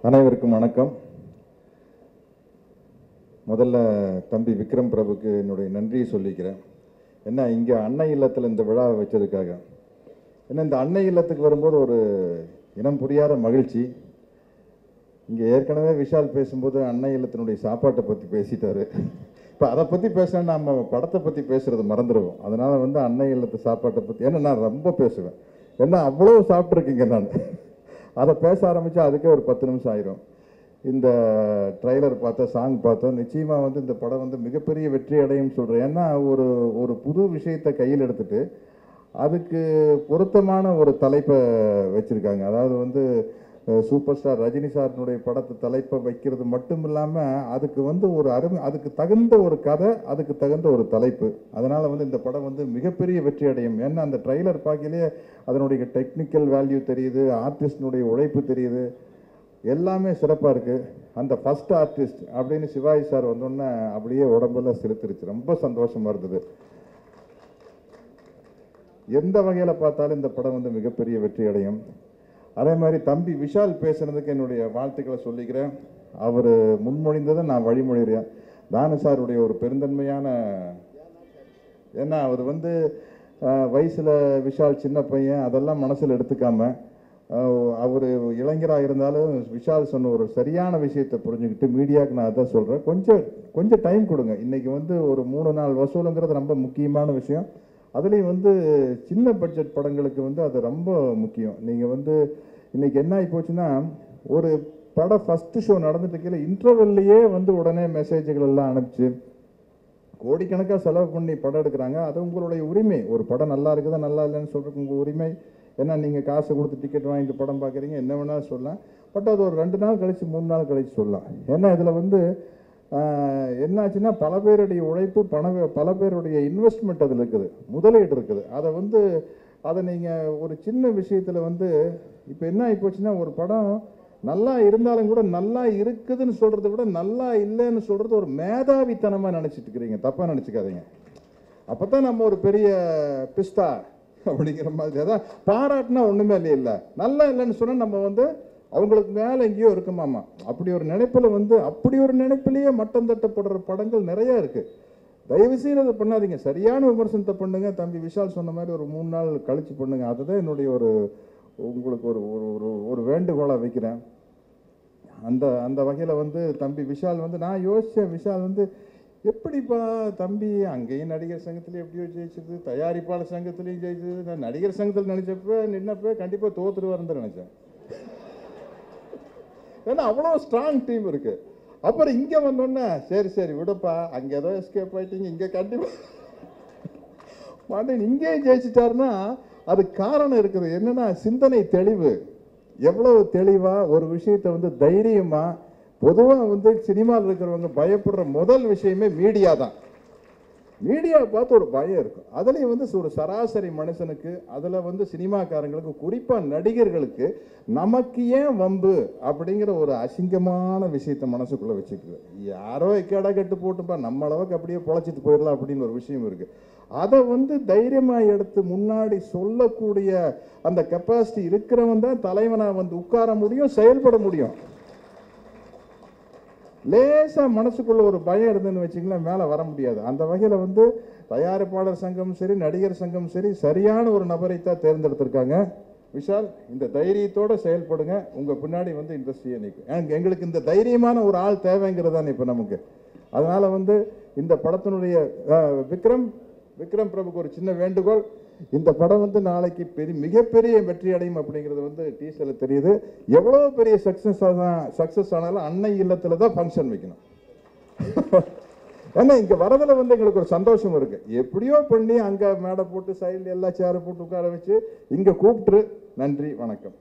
அனைவருக்கும் வணக்கம். முதல்ல தம்பி விக்ரம் பிரபுக்கு என்னுடைய நன்றியை சொல்லிக்கிறேன். என்ன இங்கே அன்னை இல்லத்தில் இந்த விழாவை வச்சதுக்காக. ஏன்னா இந்த அன்னை இல்லத்துக்கு வரும்போது ஒரு இனம் புரியாத மகிழ்ச்சி. இங்கே ஏற்கனவே விஷால் பேசும்போது அன்னை இல்லத்தினுடைய சாப்பாட்டை பற்றி பேசிட்டாரு. இப்போ அதை பற்றி பேசினா நம்ம படத்தை பற்றி பேசுகிறது மறந்துடுவோம். அதனால் அன்னை இல்லத்து சாப்பாட்டை பற்றி ஏன்னா நான் ரொம்ப பேசுவேன். ஏன்னா அவ்வளோ சாப்பிட்ருக்கீங்க. நான் அதை பேச ஆரம்பித்தா அதுக்கே ஒரு 10 நிமிஷம் ஆயிரும். இந்த ட்ரைலர் பார்த்தா, சாங் பார்த்தோம். நிச்சயமாக இந்த படம் மிகப்பெரிய வெற்றி அடையும் சொல்கிறேன். ஏன்னா ஒரு புது விஷயத்தை கையில் எடுத்துட்டு அதுக்கு பொருத்தமான ஒரு தலைப்பை வச்சுருக்காங்க. அதாவது சூப்பர் ஸ்டார் ரஜினி சாரினுடைய படத்தை தலைப்பை வைக்கிறது மட்டும் இல்லாமல் அதுக்கு ஒரு அதுக்கு தகுந்த ஒரு கதை, அதுக்கு தகுந்த ஒரு தலைப்பு. அதனால் இந்த படம் மிகப்பெரிய வெற்றி அடையும். ஏன்னா அந்த ட்ரைலர் பார்க்கலையே அதனுடைய டெக்னிக்கல் வேல்யூ தெரியுது, ஆர்டிஸ்டினுடைய உழைப்பு தெரியுது, எல்லாமே சிறப்பாக இருக்குது. அந்த ஃபஸ்ட் ஆர்டிஸ்ட் அப்படின்னு சிவாஜி சார் வந்தோன்னே அப்படியே உடம்பெல்லாம் செலுத்திருச்சு. ரொம்ப சந்தோஷமாக இருந்தது. எந்த வகையில் பார்த்தாலும் இந்த படம் மிகப்பெரிய வெற்றி அடையும். அதே மாதிரி தம்பி விஷால் பேசுனதுக்கு என்னுடைய வாழ்த்துக்களை சொல்லிக்கிறேன். அவர் முன்மொழிந்ததை நான் வழிமொழிகிறேன். தானு சாருடைய ஒரு பெருந்தன்மையான, ஏன்னா அவர் வயசில் விஷால் சின்ன பையன் அதெல்லாம் மனசில் எடுத்துக்காம அவர் இளைஞராக இருந்தாலும் விஷால் சொன்ன ஒரு சரியான விஷயத்தை புரிஞ்சுக்கிட்டு மீடியாவுக்கு நான் அதான் சொல்கிறேன். கொஞ்சம் டைம் கொடுங்க. இன்றைக்கி ஒரு 3 நாள் வசூலுங்கிறது ரொம்ப முக்கியமான விஷயம். அதுலேயும் சின்ன பட்ஜெட் படங்களுக்கு அது ரொம்ப முக்கியம். நீங்கள் இன்றைக்கி என்ன ஆகி போச்சுன்னா, ஒரு படம் ஃபஸ்ட்டு ஷோ நடந்துட்டு கீழே இன்டர்வெல்லையே உடனே மெசேஜுகள் எல்லாம் அனுப்பிச்சு கோடிக்கணக்காக செலவு பண்ணி படம் எடுக்கிறாங்க. அது உங்களுடைய உரிமை. ஒரு படம் நல்லா இருக்குதா நல்லா இல்லைன்னு சொல்கிறதுக்கு உங்கள் உரிமை. ஏன்னா நீங்கள் காசு கொடுத்து டிக்கெட் வாங்கிட்டு படம் பார்க்குறீங்க, என்ன வேணாலும் சொல்லலாம். பட் அது ஒரு 2 நாள் கழித்து 3 நாள் கழித்து சொல்லலாம். ஏன்னா இதில் என்னாச்சுன்னா பல பேருடைய உழைப்பு, பல பேருடைய இன்வெஸ்ட்மெண்ட் அதில் இருக்குது, முதலீடு இருக்குது. அதை நீங்கள் ஒரு சின்ன விஷயத்தில் இப்போ என்ன ஆகி போச்சுன்னா, ஒரு படம் நல்லா இருந்தாலும் கூட நல்லா இருக்குதுன்னு சொல்கிறத விட நல்லா இல்லைன்னு சொல்கிறது ஒரு மேதாவித்தனமாக நினச்சிட்டு இருக்கிறீங்க. தப்பாக நினச்சிக்காதீங்க. அப்போ தான் நம்ம ஒரு பெரிய பிஸ்தா அப்படிங்கிற மாதிரி. அதான் பாராட்டினா ஒன்றுமே இல்லை, நல்லா இல்லைன்னு சொன்னால் நம்ம அவங்களுக்கு மேலே எங்கேயோ இருக்குமாமா. அப்படி ஒரு நினைப்பில் அப்படி ஒரு நினைப்பிலேயே மட்டம் தட்டப்படுற படங்கள் நிறையா இருக்குது. தயவுசெய்து அதை பண்ணாதீங்க. சரியான விமர்சனத்தை பண்ணுங்க. தம்பி விஷால் சொன்ன மாதிரி ஒரு 3 நாள் கழித்து பண்ணுங்க. அதுதான் என்னுடைய உங்களுக்கு ஒரு வேண்டுகோளாக வைக்கிறேன். அந்த வகையில் தம்பி விஷால் நான் யோசித்தேன். விஷால் எப்படிப்பா தம்பி அங்கேயும் நடிகர் சங்கத்துலேயும் எப்படியோ ஜெயிச்சது, தயாரிப்பாளர் சங்கத்துலேயும் ஜெயிச்சது. நான் நடிகர் சங்கத்தில் நின்னப்போ கண்டிப்பாக தோற்றுருவாருன்னு நினச்சேன். ஏன்னா அவ்வளோ ஸ்ட்ராங் டீம் இருக்குது. அப்புறம் இங்கே வந்தோன்னே சரி விடப்பா, அங்கே ஏதோ எஸ்கேப் ஆகிட்டீங்க, இங்கே கண்டிப்பாக மாட்டேன் இங்கேயும் ஜெயிச்சிட்டாருன்னா அது காரணம் இருக்குது. என்னென்னா சிந்தனை தெளிவு. எவ்வளவு தெளிவாக ஒரு விஷயத்தை தைரியமாக, பொதுவாக சினிமாவில் இருக்கிறவங்க பயப்படுற முதல் விஷயமே மீடியா தான். மீடியாவை பார்த்து ஒரு பயம் இருக்கும். அதுலேயும் ஒரு சராசரி மனுஷனுக்கு, அதில் சினிமாக்காரங்களுக்கு, குறிப்பாக நடிகர்களுக்கு நமக்கு ஏன் வம்பு அப்படிங்கிற ஒரு அசிங்கமான விஷயத்தை மனசுக்குள்ளே வச்சுக்குது. யாரோ எக்கேடா கெட்டு போட்டுப்பா, நம்ம அளவுக்கு அப்படியே பொழைச்சிட்டு போயிடலாம் அப்படின்னு ஒரு விஷயம் இருக்குது. அதை தைரியமாக எடுத்து முன்னாடி சொல்லக்கூடிய அந்த கெப்பாசிட்டி இருக்கிறவன் தான் தலைவனாக உட்கார முடியும், செயல்பட முடியும். லேசாக மனசுக்குள்ள ஒரு பயம் இருந்துன்னு வச்சிங்களேன், மேலே வர முடியாது. அந்த வகையில் தயாரிப்பாளர் சங்கம் சரி, நடிகர் சங்கம் சரி, சரியான ஒரு நபரை தான் தேர்ந்தெடுத்திருக்காங்க. விஷால், இந்த தைரியத்தோடு செயல்படுங்க. உங்கள் பின்னாடி இண்டஸ்ட்ரியை நிற்கும். எங்களுக்கு இந்த தைரியமான ஒரு ஆள் தேவைங்கிறது தான் இப்போ நமக்கு. அதனால் இந்த படத்தினுடைய விக்ரம் பிரபுக்கு ஒரு சின்ன வேண்டுகோள். இந்த படம் நாளைக்கு மிகப்பெரிய வெற்றி அடையும் அப்படிங்கிறது டீசரில் தெரியுது. எவ்வளோ பெரிய சக்ஸஸ் ஆனாலும் அன்னை இல்லத்தில் தான் ஃபங்க்ஷன் வைக்கணும். ஏன்னா இங்கே வரதில் எங்களுக்கு ஒரு சந்தோஷம் இருக்குது. எப்படியோ பண்ணி அங்கே மேடை போட்டு சைடில் எல்லா சேரை போட்டு உட்கார வச்சு இங்கே கூப்பிட்டு நன்றி வணக்கம்.